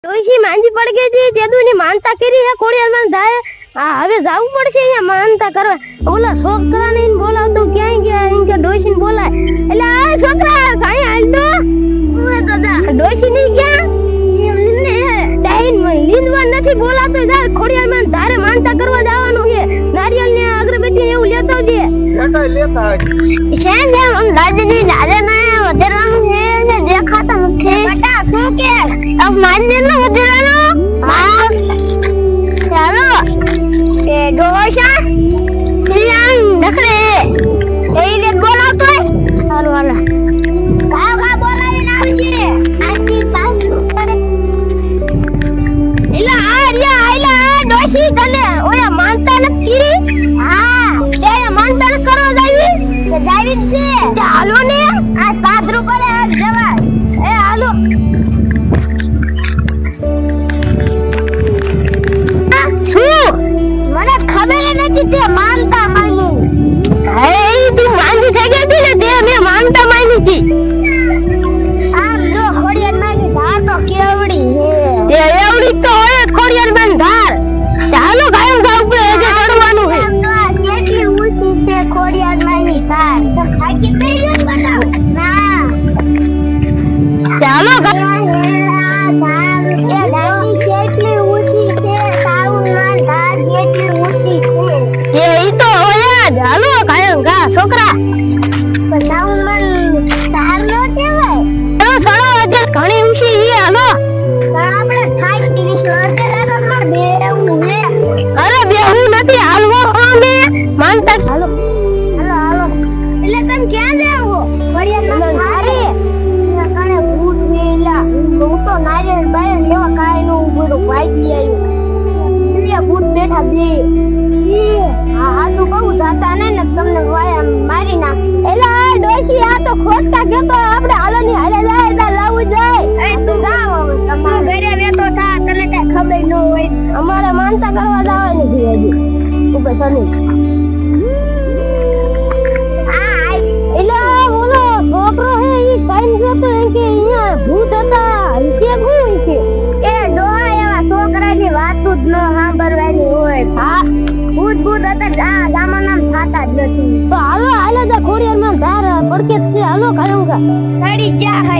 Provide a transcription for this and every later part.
ડોશી માંજી પડી ગઈ હતી તેદુની માનતા કરી હે ખોડિયારમાં થાય હવે જાવું પડશે અહીંયા માનતા કરવા ઓલા છોકરાને બોલાવતો ક્યાંય ગયા એમ કે ડોશીને બોલાય એટલે આ છોકરા સાઈ હાલ તો ઓએ દાદા ડોશી ની ક્યાં ડાઈન લીંદવા નથી બોલાતો જા ખોડિયારમાં ધારે માનતા કરવા જવાનું છે નારિયેળ ને અગરબત્તી એવું લેતો જે લેતા છે ને રાજની ધારે ના વધેરાનું છે ને દેખાતા નથી બટા શું કે अब मानने ना उधरानो हाँ चलो ये डोशा यार नखरे ये बोला तो और वाला का बोला ये नाम जी आंटी पास इला आइला डोशी तने ओया मानता न कीरी हां ते मानता न करो जावी छे हालो ने आ 7 રૂપિયા જવા એ હાલો મને ખબર નથી તે માનતા માની હે તું માની થઈ ગઈ હતી ને તે મે માનતા માની હતી આમ જો ખોડિયાર માની ધાર તો કેવડી હે તે એવડી તો હોય ખોડિયાર માન ધાર ચાલો ગાયો ગા ઉપર જે ચડવાનું છે કેટલી ઊંચી છે ખોડિયાર માની ધાર તો ખાકી થઈ ગઈ બનાવ ના ચાલો છોકરા બનાવું મન તાર નો કેવાય તો સળો આજે ઘણી ઊંચી હી હાલો આપણે ખાઈ પીની શરતે લાગો માં બેવું હે અરે બેવું નથી હાલવો અમે માનતા હાલો હાલો એટલે તમ ક્યાં જાવો વડિયા ના મારે કણે ભૂત વેલા હું તો નારિયેળ બાય લેવા કાઈ નો ઉભો ભાગી આવ્યો ભૂત બેઠા બે હા તું કહું જાતા ને તમને મારી નાખ એલા ડોશી આ તો ખોટતા કેતો આપણે હાલોની હાલે જાય તા લાવું જાય એ તું જાવ હવે તમાર ઘરે વેતો થા તને કઈ ખબર ન હોય અમારે માનતા કરવા જવાની છે હજી ઉભે સની આ એલા બોલો છોકરો હે ઈ કઈન જતો કે અહીંયા ભૂત હતા કે હું કે એ ડોહા એવા છોકરાની વાતો જ ન સાંભળવાની હોય હા ભૂત હતા આ ગામના થાતા જ નથી તો હાલો તો ખોડિયારમાં ધાર પડકે છે હાલો ખાયુંગા સાડી ક્યાં હે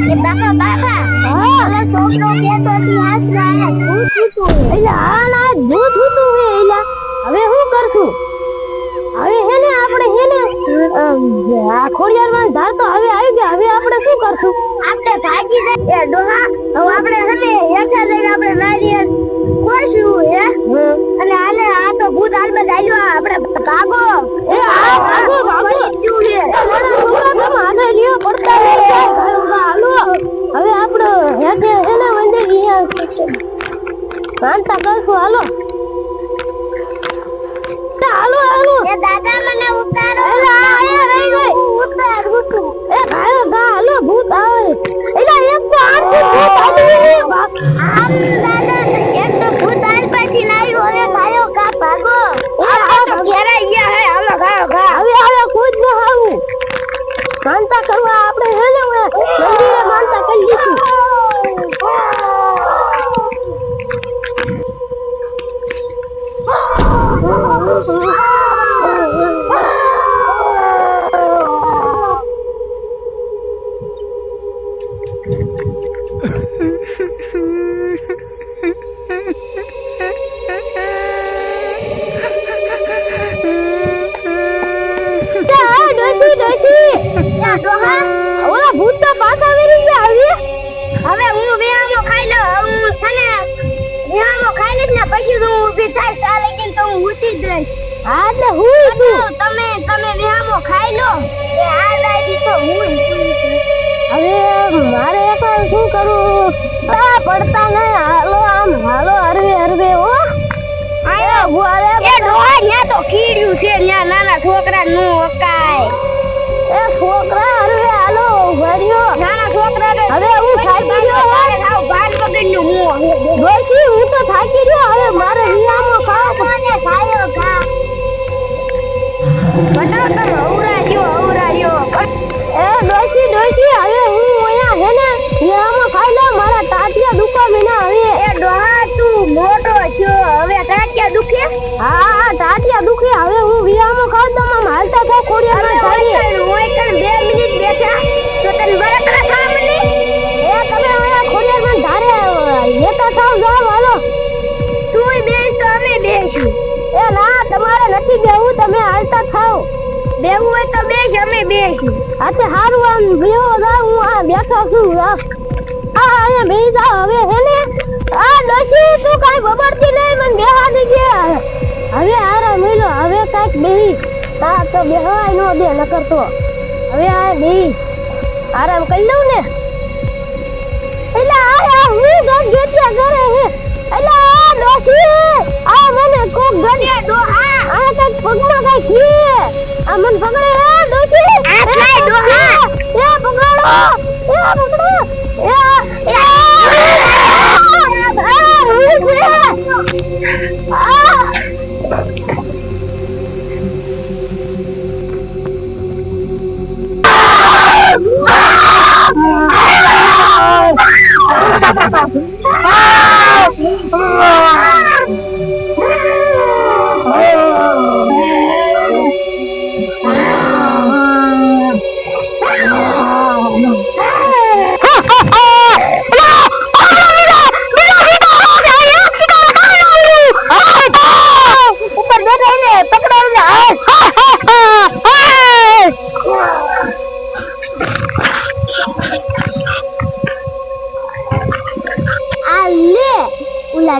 એ બાપા હા ઓલા છોકરો કેતો હતી હાચવા ભૂત હતું એટલે આ ના ભૂત હતું હે એલા હવે હું કરશું હવે હે ને આપણે હે ને આ ખોડિયારમાં ધાર તો હવે આવી ગયા હવે આપણે શું કરશું આપણે ભાગી જઈએ ડોહા હવે આપણે હતે હેઠા જઈને આપણે નારિયેળ કોશું હે અને આને આ તો ભૂત આલબે દાલ્યો આપણે ભાગો એ આ ભાગો ક્યું રે મારા છોકરા તો આને રિયો પડતા રહે હાલો હવે આપણે હેઠે એને વંદે ગયા માનતા કરશું હાલો એ દાદા મને ઉતારો એલા એ રહી ગઈ ઉતાર ઉતું એ ગાયો ગા હાલો ભૂત આવે એલા એક તો આખી ભૂત આવી આમ દાદા એક તો ભૂત આલ પછી લાવ્યો હવે ગાયો ગા ભાગો આ તો ઘેરા ગયા હે હાલો ગાયો ગા હવે ખુદ ન આવું માનતા કરવા આપણે હે ને મંદિરે માનતા કરી દીધી ઓલા ભૂત તો પાછા વેરી ગયા હવે હું વેહામો ખાઈ લો હું છને વેહામો ખાઈ લઈશ ને પછી હું ઊભી થાય ચાલે કે તો હું ઉતી જ રહીશ હા એટલે હું તમે વેહામો ખાઈ લો એ આ દાઈ તો હું હવે મારે એકવાર શું કરું તા પડતા નહીં હાલો આમ હાલો હરવે હો આયો ભુઆરે એ ડોહા ન્યા તો કીડ્યું છે ન્યા નાના છોકરા નું હકાય એ છોકરા હરવે હાલો ભર્યો નાના છોકરા હવે હું થાકી ગયો મારે આવ ભાન વગરનું હું ડોશી હું તો થાકી ગયો હવે મારે હિયામો ખાવ મને ખાયો ખા બટા તો હવરાયો એ ડોશી હવે હું અહીંયા હે ને હિયામો ખાઈ લે મારા તાટિયા બેસી આ તે હારું આમ બેહો જા હું આ બેઠો છું અહીંયા બેહી જા હવે હે ને આ ડોશી તું કાઈ બબડતી નહીં મને બેહા દેજે હવે આરા મેલો હવે કાઈક બેહી તા તો બેહવાય નો દે ન કરતો હવે આ બેહી આરામ કરી લઉં ને એલા આ હું ગગેટિયા કરે હે એલા આ ડોશી આ મને કોક ગડે ડોહા આ કાઈક પગમાં કાઈક છે આ મન પકડે હે ડોશી આ કાઈ ડોહા એ પકડો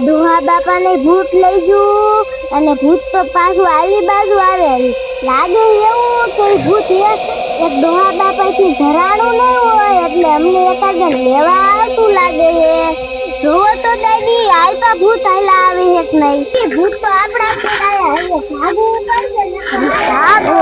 ડોહા બાપાને ભૂત લઈ ગયું અને ભૂત તો પાછું આવી બાજુ આવે લાગે એવું કે ભૂત એક ડોહા બાપાથી ધરાણું નહીં હોય એટલે અમને એકાદ લેવા આવતું લાગે છે જોવો તો દાદી આયપા ભૂત હાલા આવે છે કે નહીં ભૂત તો આપણા કે આયા હવે ભાગવું પડશે ને ભાગો